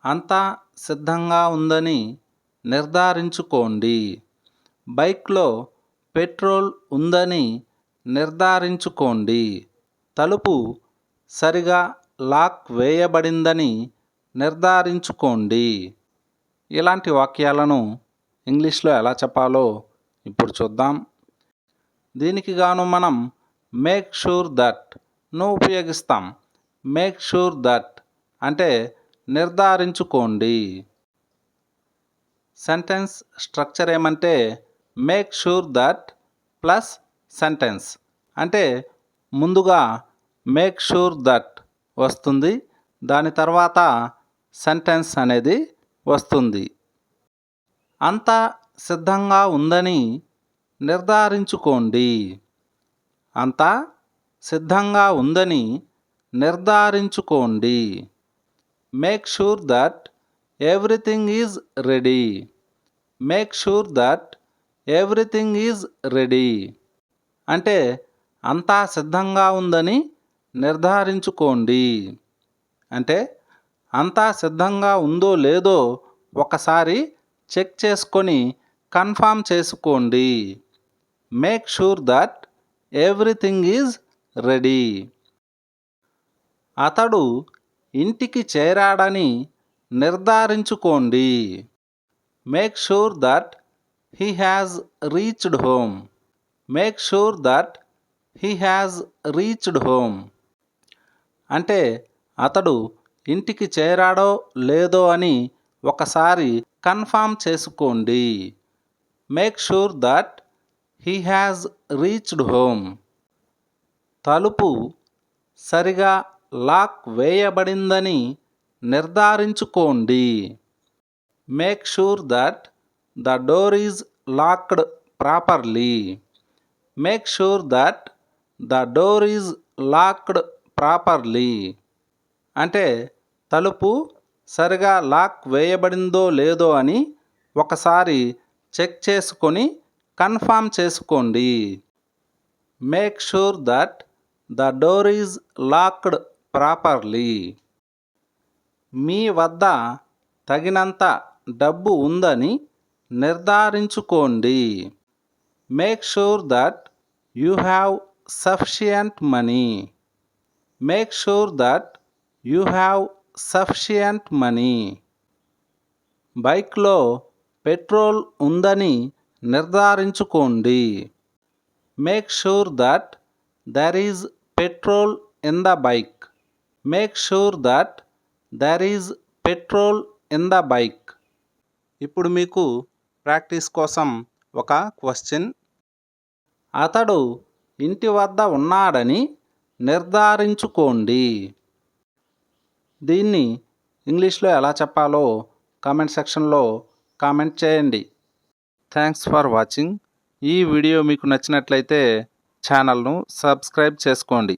అంతా సిద్ధంగా ఉందని నిర్ధారించుకోండి. బైక్లో పెట్రోల్ ఉందని నిర్ధారించుకోండి. తలుపు సరిగా లాక్ వేయబడిందని నిర్ధారించుకోండి. ఇలాంటి వాక్యాలను ఇంగ్లీష్లో ఎలా చెప్పాలో ఇప్పుడు చూద్దాం. దీనికి గాను మనం మేక్ షూర్ దట్ను ఉపయోగిస్తాం. మేక్ షూర్ దట్ అంటే నిర్ధారించుకోండి. సెంటెన్స్ స్ట్రక్చర్ ఏమంటే make sure that plus sentence. అంటే ముందుగా మేక్ షూర్ దట్ వస్తుంది, దాని తర్వాత సెంటెన్స్ అనేది వస్తుంది. అంతా సిద్ధంగా ఉందని నిర్ధారించుకోండి. అంతా సిద్ధంగా ఉందని నిర్ధారించుకోండి. Make sure that everything is ready. Make sure that everything is ready అంటే అంతా సిద్ధంగా ఉందని నిర్ధారించుకోండి. అంటే అంతా సిద్ధంగా ఉందో లేదో ఒకసారి చెక్ చేసుకొని కన్ఫర్మ్ చేసుకోండి. Make sure that everything is ready. అతడు ఇంటికి చేరాడని నిర్ధారించుకోండి. Make sure that he has reached home. Make sure that he has reached home అంటే అతడు ఇంటికి చేరాడో లేదో అని ఒకసారి కన్ఫర్మ్ చేసుకోండి. Make sure that he has reached home. తలుపు సరిగా లాక్ వేయబడిందని నిర్ధారించుకోండి. Make sure that the door is locked properly. Make sure that the door is locked properly అంటే తలుపు సరిగా లాక్ వేయబడిందో లేదో అని ఒకసారి చెక్ చేసుకొని కన్ఫర్మ్ చేసుకోండి. Make sure that the door is locked properly. మీ వద్ద తగినంత డబ్బు ఉందని నిర్ధారించుకోండి. Make sure that you have sufficient money. Make sure that you have sufficient money. బైక్లో పెట్రోల్ ఉందని నిర్ధారించుకోండి. Make sure that there is petrol in the bike. Make sure that there is petrol in the bike. ఇప్పుడు మీకు practice కోసం ఒక question. అతడు ఇంటి వద్ద ఉన్నాడని నిర్ధారించుకోండి. దీన్ని ఇంగ్లీష్లో ఎలా చెప్పాలో కామెంట్ సెక్షన్లో కామెంట్ చేయండి. Thanks for watching. ఈ వీడియో మీకు నచ్చినట్లయితే ఛానల్ను సబ్స్క్రైబ్ చేసుకోండి.